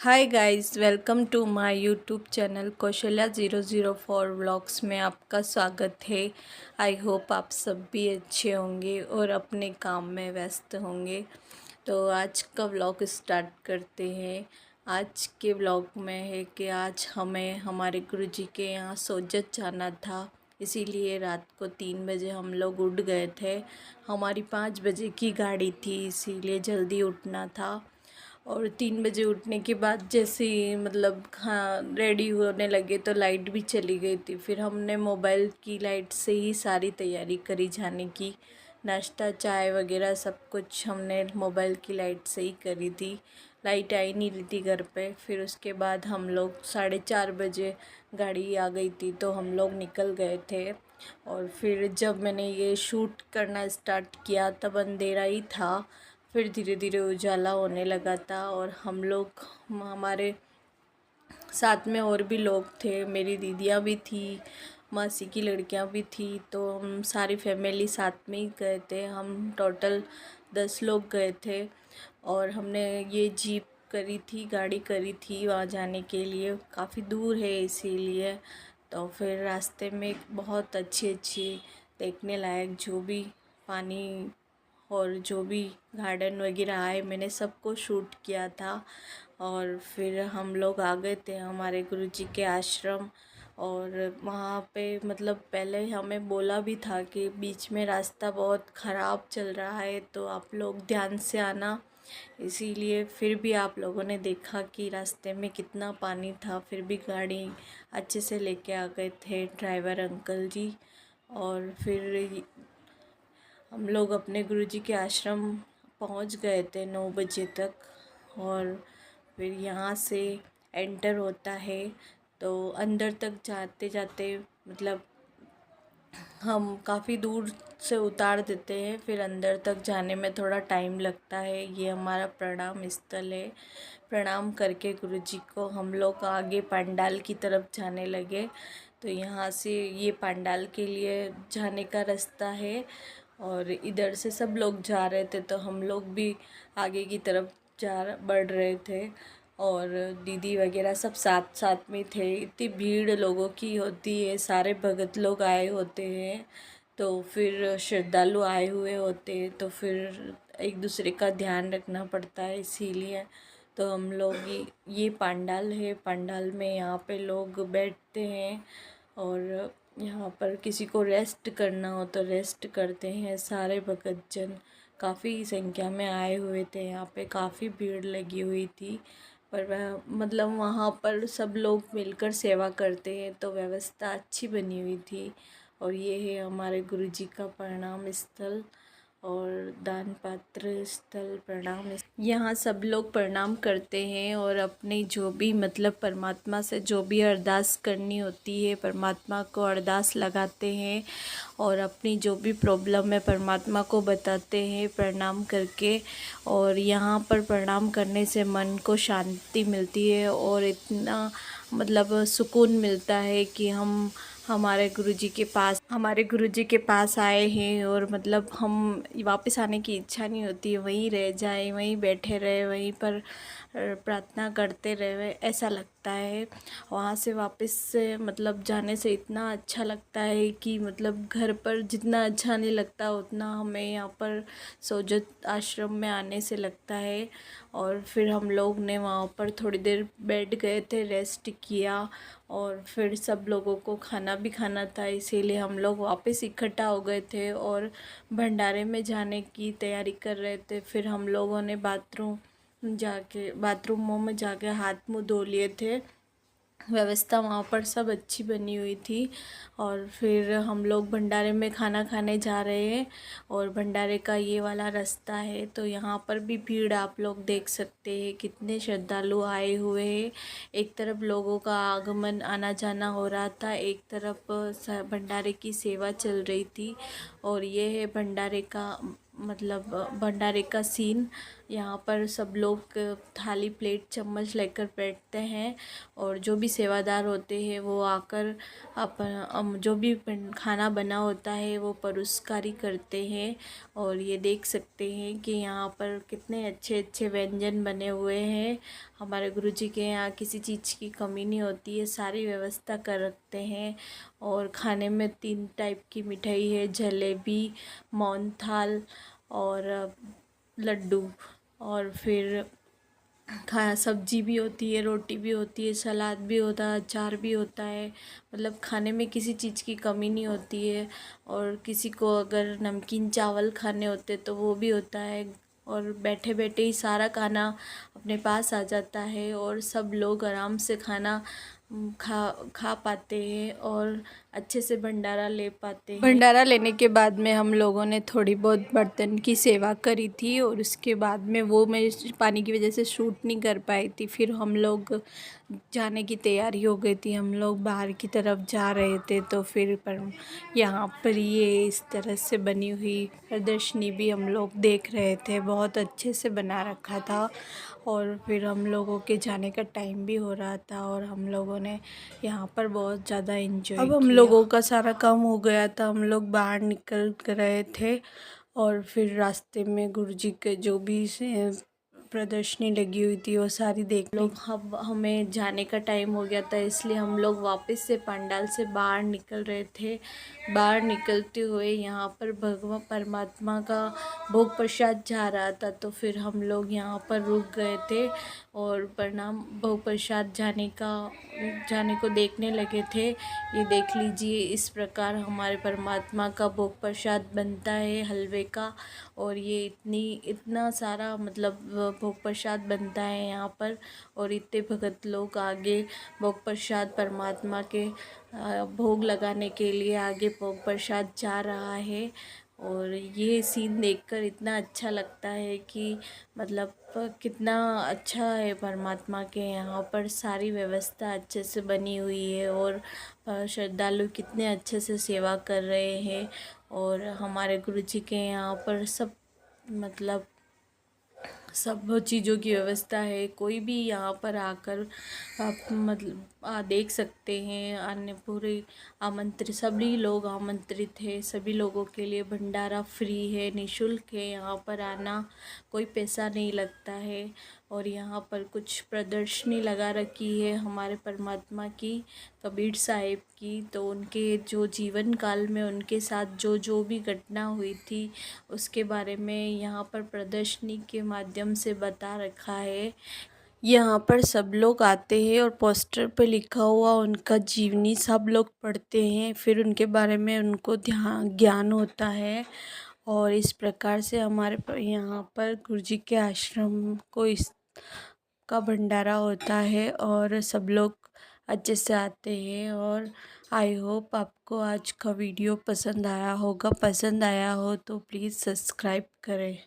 Hi guys, welcome to my YouTube channel Kaushalya 004 vlogs में आपका स्वागत है। आई होप आप सब भी अच्छे होंगे और अपने काम में व्यस्त होंगे। तो आज का व्लॉग स्टार्ट करते हैं। आज के व्लॉग में है कि आज हमें हमारे गुरुजी के यहाँ सोजत जाना था, इसीलिए रात को 3 बजे हम लोग उठ गए थे। हमारी 5 बजे की गाड़ी थी, इसीलिए जल्दी उठना था। और 3 बजे उठने के बाद जैसे ही हाँ रेडी होने लगे तो लाइट भी चली गई थी। फिर हमने मोबाइल की लाइट से ही सारी तैयारी करी जाने की। नाश्ता चाय वगैरह सब कुछ हमने मोबाइल की लाइट से ही करी थी। लाइट आई नहीं रही थी घर पे। फिर उसके बाद हम लोग 4:30 बजे गाड़ी आ गई थी तो हम लोग निकल गए थे। और फिर जब मैंने ये शूट करना स्टार्ट किया तब अंधेरा ही था। फिर धीरे धीरे उजाला होने लगा था और हम लोग हमारे साथ में और भी लोग थे। मेरी दीदियाँ भी थी, मासी की लड़कियाँ भी थी, तो हम सारी फैमिली साथ में ही गए थे। हम टोटल 10 लोग गए थे और हमने ये जीप करी थी, गाड़ी करी थी वहाँ जाने के लिए। काफ़ी दूर है इसीलिए। तो फिर रास्ते में बहुत अच्छी अच्छी देखने लायक जो भी पानी और जो भी गार्डन वगैरह आए, मैंने सबको शूट किया था। और फिर हम लोग आ गए थे हमारे गुरुजी के आश्रम। और वहाँ पे पहले हमें बोला भी था कि बीच में रास्ता बहुत ख़राब चल रहा है तो आप लोग ध्यान से आना। इसीलिए फिर भी आप लोगों ने देखा कि रास्ते में कितना पानी था, फिर भी गाड़ी अच्छे से लेके आ गए थे ड्राइवर अंकल जी। और फिर हम लोग अपने गुरुजी के आश्रम पहुंच गए थे 9 बजे तक। और फिर यहाँ से एंटर होता है तो अंदर तक जाते जाते हम काफ़ी दूर से उतार देते हैं। फिर अंदर तक जाने में थोड़ा टाइम लगता है। ये हमारा प्रणाम स्थल है। प्रणाम करके गुरुजी को हम लोग आगे पंडाल की तरफ जाने लगे। तो यहाँ से ये पंडाल के लिए जाने का रास्ता है और इधर से सब लोग जा रहे थे तो हम लोग भी आगे की तरफ बढ़ रहे थे। और दीदी वगैरह सब साथ साथ में थे। इतनी भीड़ लोगों की होती है, सारे भगत लोग आए होते हैं, तो फिर श्रद्धालु आए हुए होते हैं, तो फिर एक दूसरे का ध्यान रखना पड़ता है। इसीलिए तो हम लोग ये पंडाल है, पंडाल में यहाँ पे लोग बैठते हैं और यहाँ पर किसी को रेस्ट करना हो तो रेस्ट करते हैं। सारे भगत जन काफ़ी संख्या में आए हुए थे, यहाँ पे काफ़ी भीड़ लगी हुई थी। पर वह वहाँ पर सब लोग मिलकर सेवा करते हैं तो व्यवस्था अच्छी बनी हुई थी। और ये है हमारे गुरुजी का प्रणाम स्थल और दान पात्र स्थल प्रणाम। यहाँ सब लोग प्रणाम करते हैं और अपनी जो भी परमात्मा से जो भी अरदास करनी होती है परमात्मा को अरदास लगाते हैं और अपनी जो भी प्रॉब्लम है परमात्मा को बताते हैं प्रणाम करके। और यहाँ पर प्रणाम करने से मन को शांति मिलती है और इतना सुकून मिलता है कि हम हमारे गुरुजी के पास आए हैं। और हम वापस आने की इच्छा नहीं होती है, वहीं रह जाए, वहीं बैठे रहे, वहीं पर प्रार्थना करते रहे, ऐसा लगता है। वहाँ से वापस से जाने से इतना अच्छा लगता है कि घर पर जितना अच्छा नहीं लगता उतना हमें यहाँ पर सोजत आश्रम में आने से लगता है। और फिर हम लोग ने वहाँ पर थोड़ी देर बैठ गए थे, रेस्ट किया और फिर सब लोगों को खाना भी खाना था, इसीलिए हम लोग वापस इकट्ठा हो गए थे और भंडारे में जाने की तैयारी कर रहे थे। फिर हम लोगों ने बाथरूमों में जाके हाथ मुँह धो लिए थे। व्यवस्था वहाँ पर सब अच्छी बनी हुई थी। और फिर हम लोग भंडारे में खाना खाने जा रहे हैं और भंडारे का ये वाला रास्ता है। तो यहाँ पर भी भीड़ आप लोग देख सकते हैं, कितने श्रद्धालु आए हुए हैं। एक तरफ लोगों का आगमन आना जाना हो रहा था, एक तरफ भंडारे की सेवा चल रही थी। और ये है भंडारे का भंडारे का सीन। यहाँ पर सब लोग थाली प्लेट चम्मच लेकर बैठते हैं और जो भी सेवादार होते हैं वो आकर जो भी खाना बना होता है वो परोसकारी करते हैं। और ये देख सकते हैं कि यहाँ पर कितने अच्छे अच्छे व्यंजन बने हुए हैं। हमारे गुरुजी के यहाँ किसी चीज़ की कमी नहीं होती है, सारी व्यवस्था कर रखते हैं। और खाने में 3 टाइप की मिठाई है, जलेबी, मोहनथाल और लड्डू। और फिर सब्जी भी होती है, रोटी भी होती है, सलाद भी होता है, अचार भी होता है। मतलब खाने में किसी चीज़ की कमी नहीं होती है। और किसी को अगर नमकीन चावल खाने होते तो वो भी होता है। और बैठे बैठे ही सारा खाना अपने पास आ जाता है और सब लोग आराम से खाना खा खा पाते हैं और अच्छे से भंडारा ले पाते हैं। भंडारा लेने के बाद में हम लोगों ने थोड़ी बहुत बर्तन की सेवा करी थी और उसके बाद में वो मैं पानी की वजह से शूट नहीं कर पाई थी। फिर हम लोग जाने की तैयारी हो गई थी, हम लोग बाहर की तरफ जा रहे थे। तो फिर पर यहाँ पर ये इस तरह से बनी हुई प्रदर्शनी भी हम लोग देख रहे थे, बहुत अच्छे से बना रखा था। और फिर हम लोगों के जाने का टाइम भी हो रहा था और हम लोगों ने यहाँ पर बहुत ज़्यादा एंजॉय किया। अब हम लोगों का सारा काम हो गया था, हम लोग बाहर निकल रहे थे और फिर रास्ते में गुरुजी के जो भी प्रदर्शनी लगी हुई थी वो सारी देख लोग। हमें जाने का टाइम हो गया था, इसलिए हम लोग वापस से पंडाल से बाहर निकल रहे थे। बाहर निकलते हुए यहाँ पर भगवान परमात्मा का भोग प्रसाद जा रहा था, तो फिर हम लोग यहाँ पर रुक गए थे और प्रणाम भोग प्रसाद जाने को देखने लगे थे। ये देख लीजिए, इस प्रकार हमारे परमात्मा का भोग प्रसाद बनता है हलवे का। और ये इतना सारा मतलब भोग प्रसाद बनता है यहाँ पर। और इतने भगत लोग आगे भोग प्रसाद परमात्मा के भोग लगाने के लिए आगे भोग प्रसाद जा रहा है। और ये सीन देखकर इतना अच्छा लगता है कि मतलब कितना अच्छा है परमात्मा के यहाँ पर सारी व्यवस्था अच्छे से बनी हुई है। और श्रद्धालु कितने अच्छे से सेवा कर रहे हैं। और हमारे गुरुजी के यहाँ पर सब मतलब सब चीज़ों की व्यवस्था है। कोई भी यहाँ पर आकर आप मतलब देख सकते हैं। अन्य पूरे आमंत्रित सभी लोग आमंत्रित है, सभी लोगों के लिए भंडारा फ्री है, निःशुल्क है। यहाँ पर आना कोई पैसा नहीं लगता है। और यहाँ पर कुछ प्रदर्शनी लगा रखी है हमारे परमात्मा की, कबीर साहिब की। तो उनके जो जीवन काल में उनके साथ जो जो भी घटना हुई थी उसके बारे में यहाँ पर प्रदर्शनी के माध्यम से बता रखा है। यहाँ पर सब लोग आते हैं और पोस्टर पे लिखा हुआ उनका जीवनी सब लोग पढ़ते हैं, फिर उनके बारे में उनको ज्ञान होता है। और इस प्रकार से हमारे यहाँ पर गुरुजी के आश्रम को इस का भंडारा होता है और सब लोग अच्छे से आते हैं। और आई होप आपको आज का वीडियो पसंद आया होगा। पसंद आया हो तो प्लीज़ सब्सक्राइब करें।